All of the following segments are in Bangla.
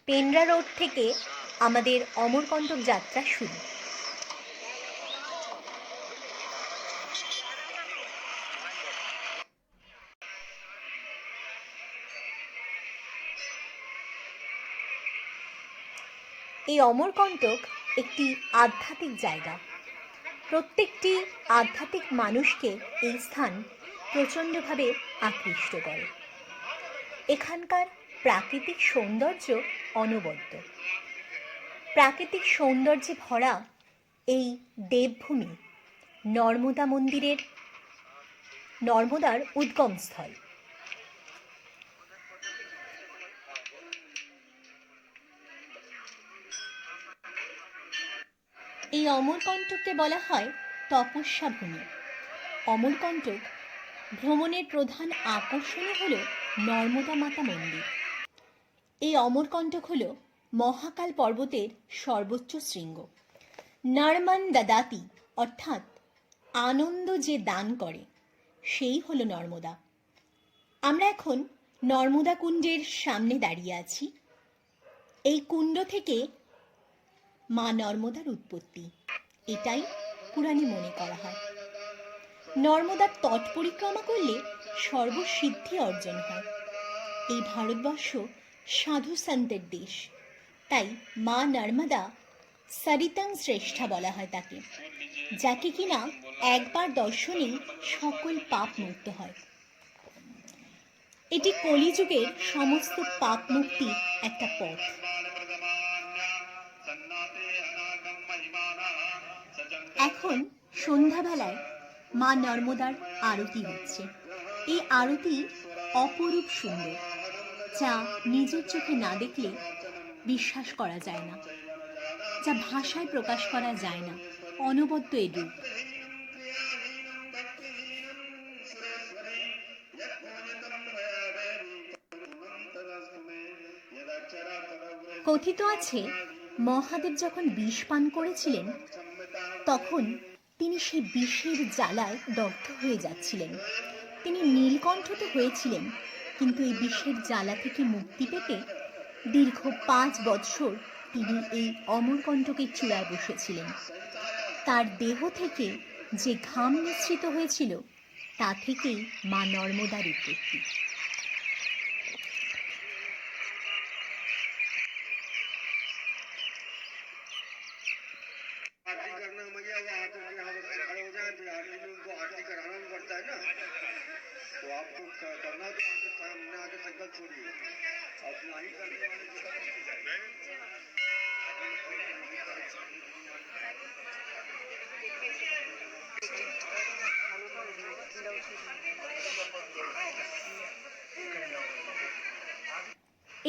পেন্ড্রা রোড থেকে আমাদের অমরকণ্টক যাত্রা শুরু। এই অমরকণ্টক একটি আধ্যাত্মিক জায়গা। প্রত্যেকটি আধ্যাত্মিক মানুষকে এই স্থান প্রচণ্ডভাবে আকৃষ্ট করে। এখানকার প্রাকৃতিক সৌন্দর্য অনবদ্য। প্রাকৃতিক সৌন্দর্যে ভরা এই দেবভূমি নর্মদার উদ্গমস্থল। এই অমরকণ্টককে বলা হয় তপস্যা ভূমি। অমরকণ্টক ভ্রমণের প্রধান আকর্ষণই হল নর্মদা মাতা মন্দির। এই অমরকণ্টক হল মহাকাল পর্বতের সর্বোচ্চ শৃঙ্গ। নর্মন দদাতি অর্থাৎ আনন্দ যে দান করে সেই হল নর্মদা। আমরা এখন নর্মদা কুণ্ডের সামনে দাঁড়িয়ে আছি। এই কুণ্ড থেকে মা নর্মদার উৎপত্তি, এটাই পুরাণে মনে করা হয়। নর্মদার তট পরিক্রমা করলে সর্বসিদ্ধি অর্জন হয়। এই ভারতবর্ষ সাধু সন্তের দেশ, তাই মা নর্মদা সরিতং শ্রেষ্ঠা বলা হয় তাকে, যাকে কিনা একবার দর্শনেই সকল পাপ মুক্ত হয়। এটি কলিযুগের সমস্ত পাপ মুক্তির একটা পথ। এখন সন্ধ্যাবেলায় মা নর্মদার আরতি হচ্ছে। এই আরতি অপরূপ সুন্দর, যা নিজের চোখে না দেখলে বিশ্বাস করা যায় না, যা ভাষায় প্রকাশ করা যায় না। অনবদ্য এই রূপ। কথিত আছে, মহাদেব যখন বিষ পান করেছিলেন তখন তিনি সেই বিষের জ্বালায় দগ্ধ হয়ে যাচ্ছিলেন। তিনি নীলকণ্ঠ তো হয়েছিলেন, কিন্তু এই বিষের জ্বালা থেকে মুক্তি পেতে দীর্ঘ 5 বৎসর তিনি এই অমরকণ্টকের চূড়ায় বসেছিলেন। তার দেহ থেকে যে ঘাম নিঃসৃত হয়েছিল তা থেকেই মা নর্মদার উৎপত্তি।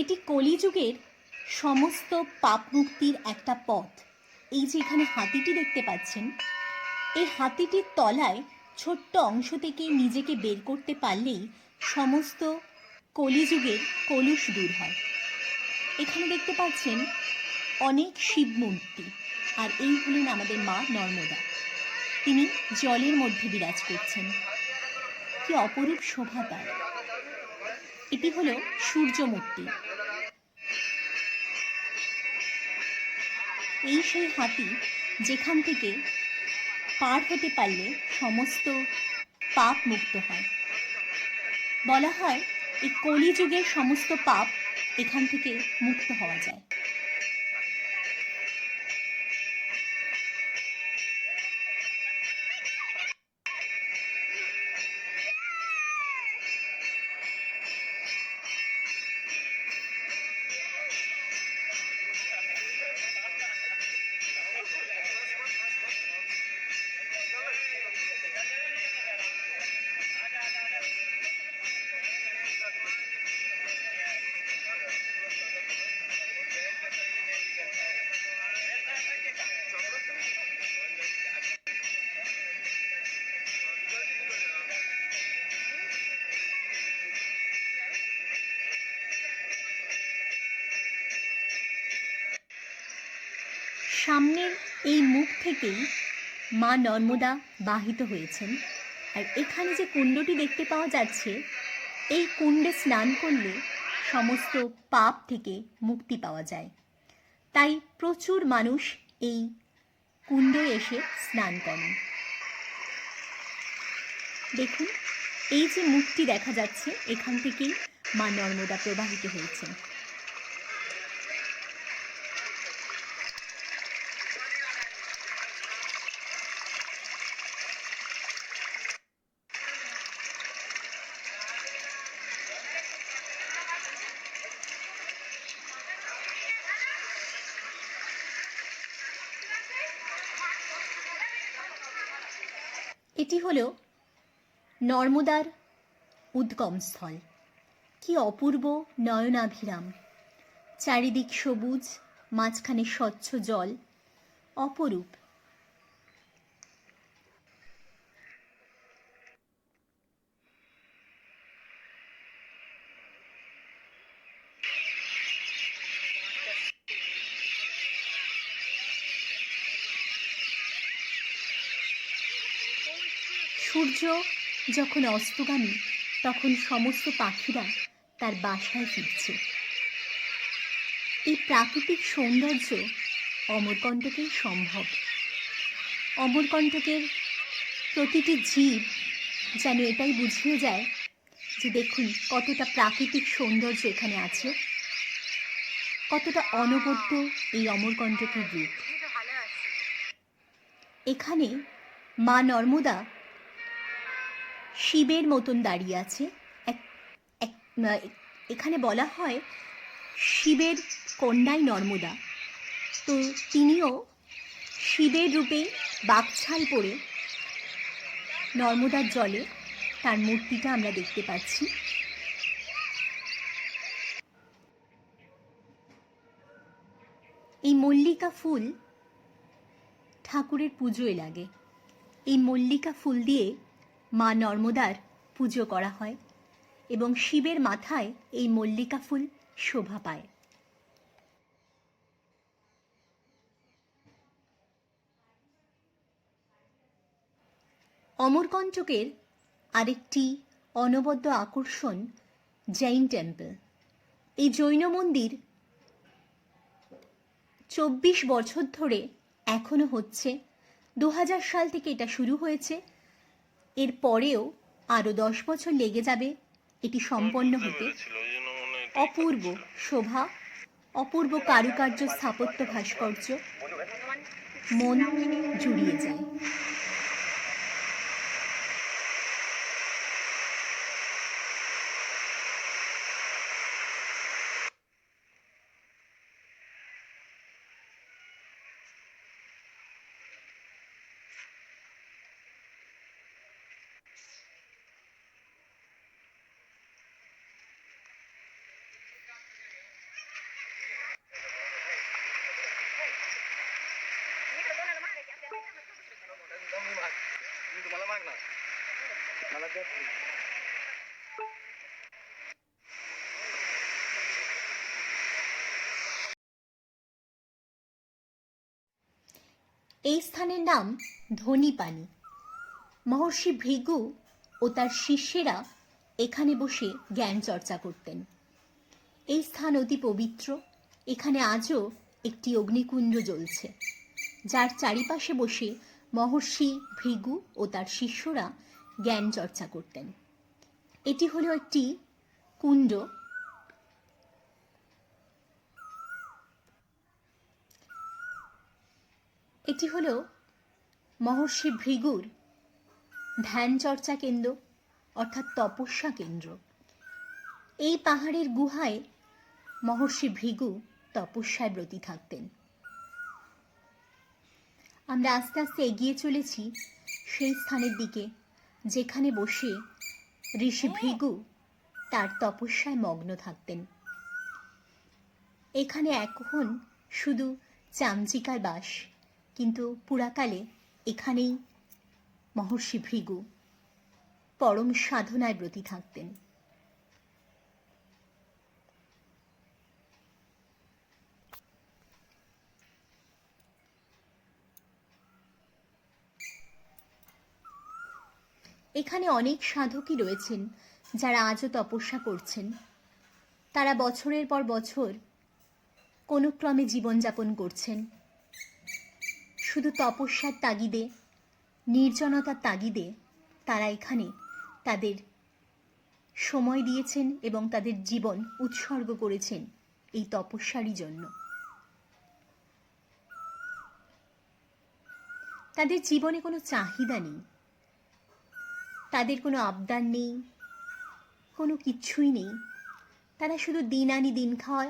এটি কলিযুগের সমস্ত পাপ মুক্তির একটা পথ। এই যে এখানে হাতিটি দেখতে পাচ্ছেন, এই হাতিটির তলায় ছোট্ট অংশ থেকে নিজেকে বের করতে পারলেই সমস্ত কলিযুগের কলুষ দূর হয়। এখানে দেখতে পাচ্ছেন অনেক শিব মূর্তি, আর এই হলেন আমাদের মা নর্মদা। তিনি জলের মধ্যে বিরাজ করছেন। কি অপরূপ শোভা তার! এটি হলো সূর্য মূর্তি। এই সেই হাতি যেখান থেকে পার হতে পারলে সমস্ত পাপ মুক্ত হয়। বলা হয় এই কলিযুগের সমস্ত পাপ এখান থেকে মুক্ত হওয়া যায়। সামনের এই মুখ থেকেই মা নর্মদা বাহিত হয়েছেন। আর এখানে যে কুণ্ডটি দেখতে পাওয়া যাচ্ছে, এই কুণ্ডে স্নান করলে সমস্ত পাপ থেকে মুক্তি পাওয়া যায়। তাই প্রচুর মানুষ এই কুণ্ডে এসে স্নান করেন। দেখুন, এই যে মুখটি দেখা যাচ্ছে, এখান থেকেই মা নর্মদা প্রবাহিত হয়েছেন। এটি হলো নর্মদার উদ্গমস্থল। কি অপূর্ব নয়নাভিরাম, চারিদিক সবুজ, মাঝখানে স্বচ্ছ জল, অপরূপ। সূর্য যখন অস্তগামী, তখন সমস্ত পাখিরা তার বাসায় ফিরছে। এই প্রাকৃতিক সৌন্দর্য অমরকণ্টকেই সম্ভব। অমরকণ্টকের প্রতিটি জীব যেন এটাই বুঝিয়ে যায় যে দেখুন কতটা প্রাকৃতিক সৌন্দর্য এখানে আছে, কতটা অনবদ্য এই অমরকণ্টকের রূপ। এখানে মা নর্মদা শিবের মতন দাঁড়িয়ে আছে। এখানে বলা হয় শিবের কন্যাই নর্মদা, তো তিনিও শিবের রূপে বাকছাল পরে নর্মদার জলে তার মূর্তিটা আমরা দেখতে পাচ্ছি। এই মল্লিকা ফুল ঠাকুরের পুজোয় লাগে। এই মল্লিকা ফুল দিয়ে মা নর্মদার পুজো করা হয় এবং শিবের মাথায় এই মল্লিকা ফুল শোভা পায়। অমরকণ্টকের আরেকটি অনবদ্য আকর্ষণ জৈন টেম্পল। এই জৈন মন্দির 24 বছর ধরে এখনো হচ্ছে। 2000 সাল থেকে এটা শুরু হয়েছে। এর পরেও আরও 10 বছর লেগে যাবে এটি সম্পন্ন হতে। অপূর্ব শোভা, অপূর্ব কারুকার্য, স্থাপত্য, ভাস্কর্য মন জুড়িয়ে যায়। এই স্থানের নাম ধনীপানি। মহর্ষি ভৃগু ও তার শিষ্যেরা এখানে বসে জ্ঞান চর্চা করতেন। এই স্থান অতি পবিত্র। এখানে আজও একটি অগ্নিকুণ্ড জ্বলছে, যার চারিপাশে বসে মহর্ষি ভৃগু ও তার শিষ্যরা জ্ঞান চর্চা করতেন। এটি হলো একটি কুণ্ড। এটি হলো মহর্ষি ভৃগুর ধ্যান চর্চা কেন্দ্র, অর্থাৎ তপস্যা কেন্দ্র। এই পাহাড়ের গুহায় মহর্ষি ভৃগু তপস্যায় ব্রতী থাকতেন। আমরা আস্তে আস্তে এগিয়ে চলেছি সেই স্থানের দিকে যেখানে বসে ঋষি ভৃগু তার তপস্যায় মগ্ন থাকতেন। এখানে এখন শুধু চামচিকার বাস, কিন্তু পুরাকালে এখানেই মহর্ষি ভৃগু পরম সাধনায় ব্রতী থাকতেন। এখানে অনেক সাধকই রয়েছেন যারা আজও তপস্যা করছেন। তারা বছরের পর বছর কোনো ক্রমে জীবনযাপন করছেন, শুধু তপস্যার তাগিদে, নির্জনতার তাগিদে তারা এখানে তাদের সময় দিয়েছেন এবং তাদের জীবন উৎসর্গ করেছেন এই তপস্যারই জন্য। তাদের জীবনে কোনো চাহিদা নেই, তাদের কোনো আবদার নেই, কোনো কিচ্ছুই নেই। তারা শুধু দিন আনি দিন খাওয়া,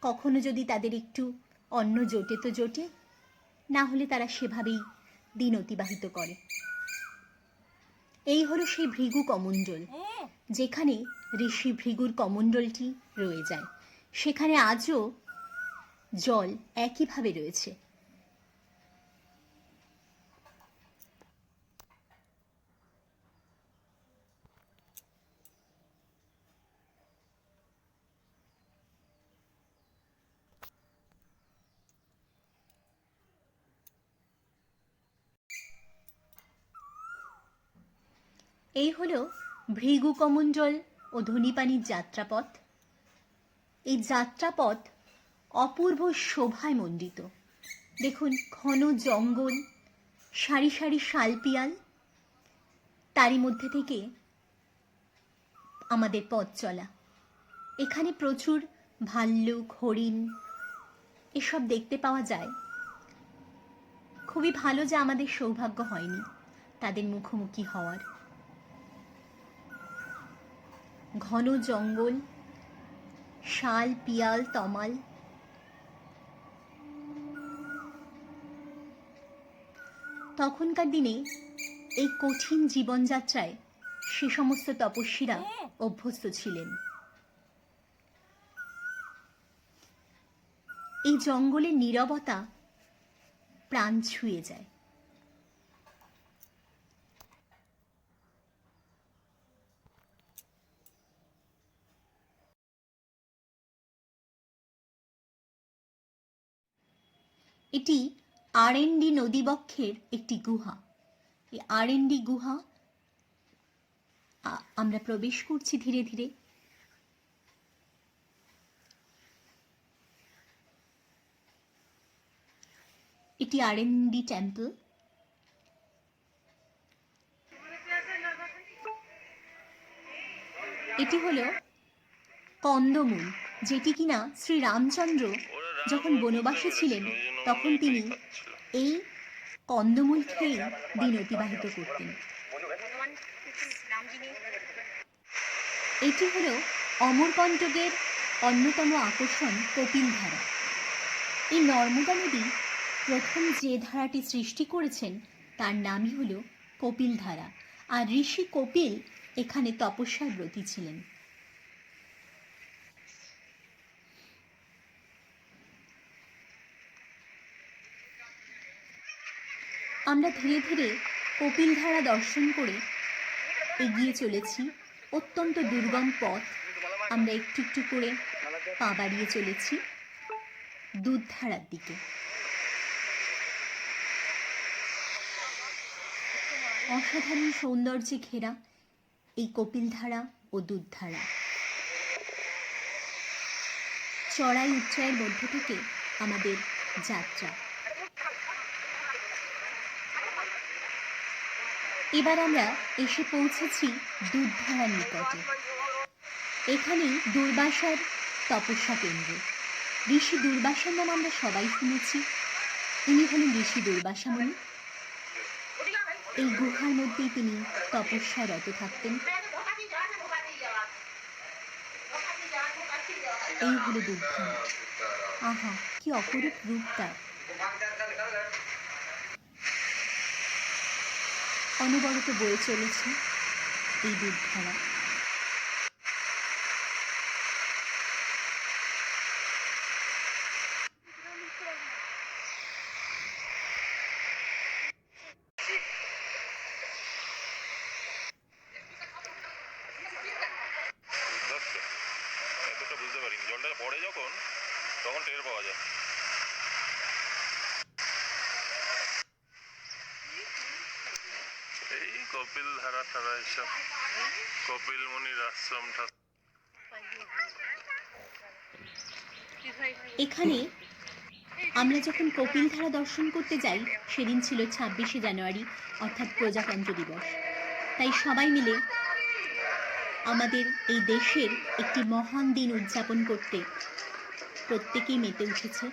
কখনো যদি তাদের একটু অন্ন জোটে তো জোটে, না হলে তারা সেভাবেই দিন অতিবাহিত করে। এই হলো সেই ভৃগু কমণ্ডল, যেখানে ঋষি ভৃগুর কমণ্ডলটি রয়ে যায়, সেখানে আজও জল একইভাবে রয়েছে। এই হলো ভৃগু কমণ্ডল ও ধনীপানির যাত্রাপথ। এই যাত্রাপথ অপূর্ব শোভায় মণ্ডিত। দেখুন, ঘন জঙ্গল, সারি সারি শালপিয়াল, তারই মধ্যে থেকে আমাদের পথ চলা। এখানে প্রচুর ভাল্লুক, হরিণ এসব দেখতে পাওয়া যায়। খুবই ভালো যে আমাদের সৌভাগ্য হয়নি তাদের মুখোমুখি হওয়ার। ঘন জঙ্গল, শাল, পিয়াল, তমাল, তখনকার দিনে এই কঠিন জীবনযাত্রায় সে সমস্ত তপস্বীরা অভ্যস্ত ছিলেন। এই জঙ্গলের নীরবতা প্রাণ ছুঁয়ে যায়। এটি আরএনডি নদীবক্ষের একটি গুহা। এই আরএনডি গুহা আমরা প্রবেশ করছি ধীরে ধীরে। এটি আরএনডি টেম্পল। এটি হলো কন্দমূল, যেটি কিনা শ্রী রামচন্দ্র যখন বনবাসে ছিলেন তখন তিনি এই কন্দমূল খেয়ে দিন অতিবাহিত করতেন। এটি হলো অমরকণ্টকের অন্যতম আকর্ষণ কপিলধারা। এই নর্মদা নদী প্রথম যে ধারাটি সৃষ্টি করেছেন তার নামই হলো কপিলধারা, আর ঋষি কপিল এখানে তপস্যায় ব্রতী ছিলেন। আমরা ধীরে ধীরে কপিলধারা দর্শন করে এগিয়ে চলেছি। অত্যন্ত দুর্গম পথ, আমরা একটু একটু করে পা বাড়িয়ে চলেছি দুধধারার দিকে। অসাধারণ সৌন্দর্যে ঘেরা এই কপিলধারা ও দুধধারা, চড়াই উচ্চাইয়ের মধ্য থেকে আমাদের যাত্রা। এবার আমরা এসে পৌঁছেছি দুধধারার নিকটে। এখানেই দুর্বাসার তপস্যা কেন্দ্র। ঋষি দুর্বাসার নাম আমরা সবাই শুনেছি। ইনি হলেন ঋষি দুর্বাসা মুনি। এই গুহার মধ্যেই তিনি তপস্যায় রত থাকতেন। এই হলো দুধধারা। আহা, কি অপরূপ রূপ তার! অনবরত বয়ে চলেছে এই দুধধারা। বুঝতে পারিনি, জলটা পড়ে যখন তখন টের পাওয়া যায়। এই কপিল ধারা ঠারা এসব কপিল মুনির আশ্রমটা। এখানে আমরা যখন কপিলধারা দর্শন করতে যাই, সেদিন ছিল 26শে জানুয়ারি, অর্থাৎ প্রজাতন্ত্র দিবস। তাই সবাই মিলে আমাদের এই দেশের একটি মহান দিন উদযাপন করতে প্রত্যেকেই মেতে উঠেছে।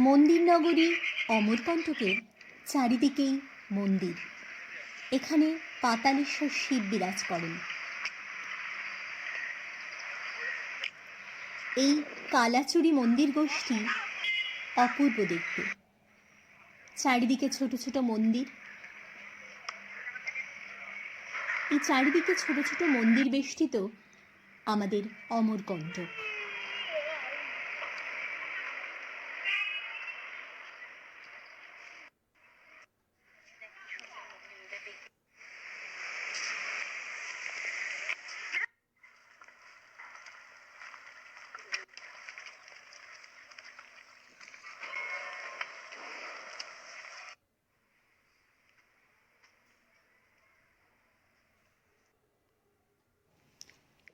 মন্দির নগরী অমরকণ্টকের চারিদিকেই মন্দির। এখানে পাতালেশ্বর শিব বিরাজ করেন। এই কালাচুরি মন্দির গোষ্ঠী অপূর্ব দেখতে। চারিদিকে ছোট ছোট মন্দির। এই চারিদিকে ছোট ছোট মন্দির বেষ্টিত আমাদের অমরকণ্টক।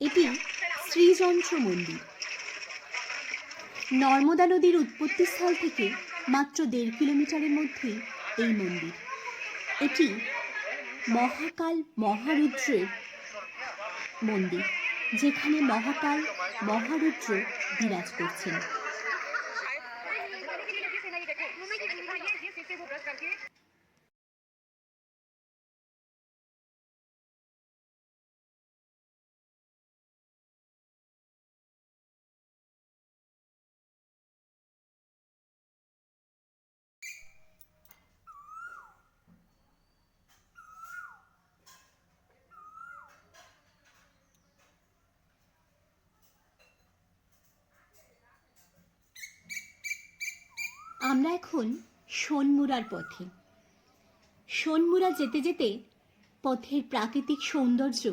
এটি শ্রীযন্ত্র মন্দির। নর্মদা নদীর উৎপত্তিস্থল থেকে মাত্র 1.5 কিলোমিটারের মধ্যেই এই মন্দির। এটি মহাকাল মহারুদ্রের মন্দির, যেখানে মহাকাল মহারুদ্র বিরাজ করছেন। আমরা এখন সোনমুড়ার পথে। সোনমুড়া যেতে যেতে পথের প্রাকৃতিক সৌন্দর্য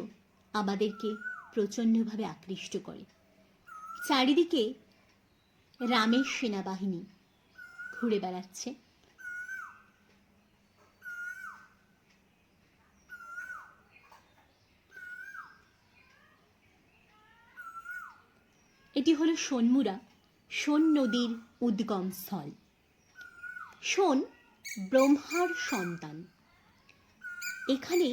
আমাদেরকে প্রচণ্ডভাবে আকৃষ্ট করে। চারিদিকে রামের সেনাবাহিনী ঘুরে বেড়াচ্ছে। এটি হলো সোনমুড়া, সোন নদীর উদ্গম স্থল। সোন ব্রহ্মার সন্তান। এখানে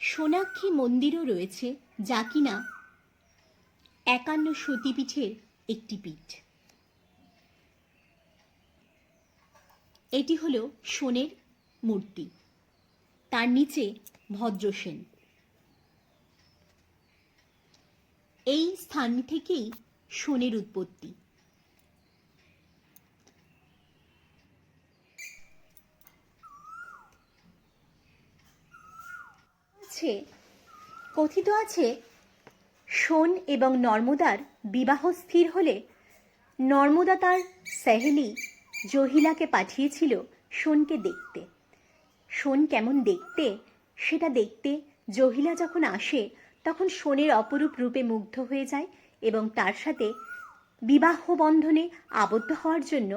সোনাক্ষী মন্দিরও রয়েছে, যা কিনা 51 সতীপীঠের একটি পীঠ। এটি হলো সোনের মূর্তি, তার নিচে ভদ্রসেন। এই স্থান থেকেই সোনের উৎপত্তি। কথিত আছে, সোন এবং নর্মদার বিবাহ স্থির হলে নর্মদা তার সহেলি জহিলাকে পাঠিয়েছিল সোনকে দেখতে। সোন কেমন দেখতে সেটা দেখতে জহিলা যখন আসে, তখন সোনের অপরূপ রূপে মুগ্ধ হয়ে যায় এবং তার সাথে বিবাহ বন্ধনে আবদ্ধ হওয়ার জন্য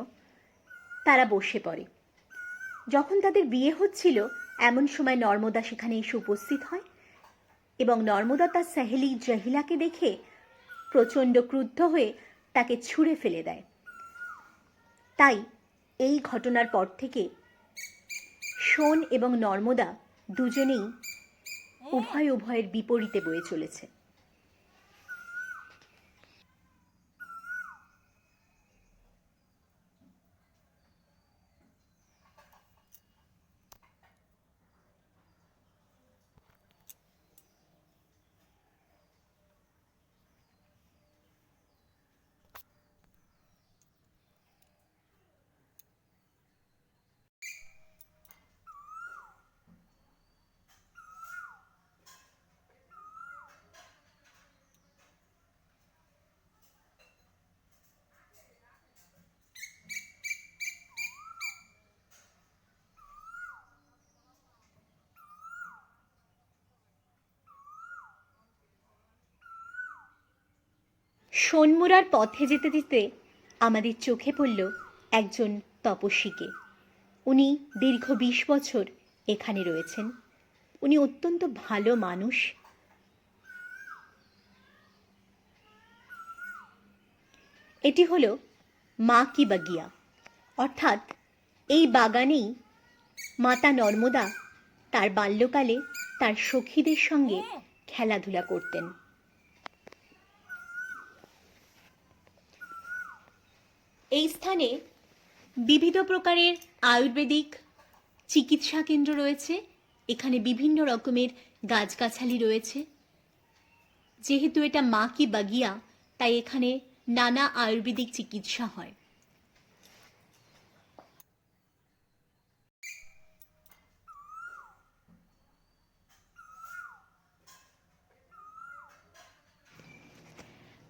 তারা বসে পড়ে। যখন তাদের বিয়ে হচ্ছিল, এমন সময় নর্মদা সেখানে এসে উপস্থিত হয় এবং নর্মদা তার সহেলি জহিলাকে দেখে প্রচণ্ড ক্রুদ্ধ হয়ে তাকে ছুঁড়ে ফেলে দেয়। তাই এই ঘটনার পর থেকে সোন এবং নর্মদা দুজনেই উভয়ের বিপরীতে বয়ে চলেছে। সোনমুড়ার পথে যেতে যেতে আমাদের চোখে পড়ল একজন তপস্বীকে। উনি দীর্ঘ 20 বছর এখানে রয়েছেন। উনি অত্যন্ত ভালো মানুষ। এটি হলো মা কি বাগিয়া, অর্থাৎ এই বাগানেই মাতা নর্মদা তার বাল্যকালে তার সখীদের সঙ্গে খেলাধুলা করতেন। এই স্থানে বিবিধ প্রকারের আয়ুর্বেদিক চিকিৎসা কেন্দ্র রয়েছে। এখানে বিভিন্ন রকমের গাছগাছালি রয়েছে। যেহেতু এটা মা কি বাগিয়া, তাই এখানে নানা আয়ুর্বেদিক চিকিৎসা হয়।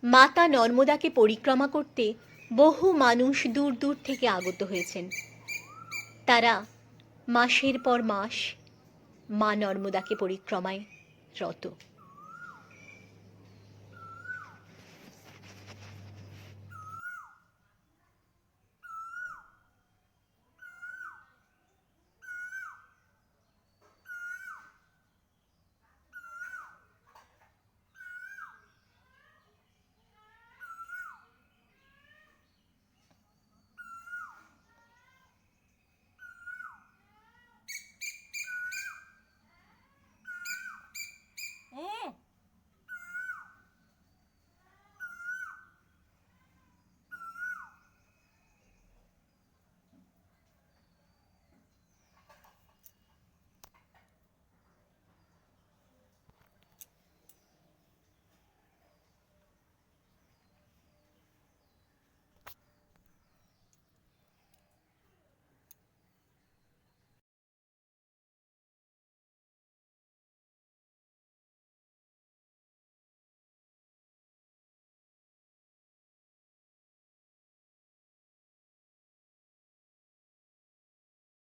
মাতা নর্মদাকে পরিক্রমা করতে বহু মানুষ দূর দূর থেকে আগত হয়েছেন। তারা মাসের পর মাস মা নর্মদাকে পরিক্রমায় রত।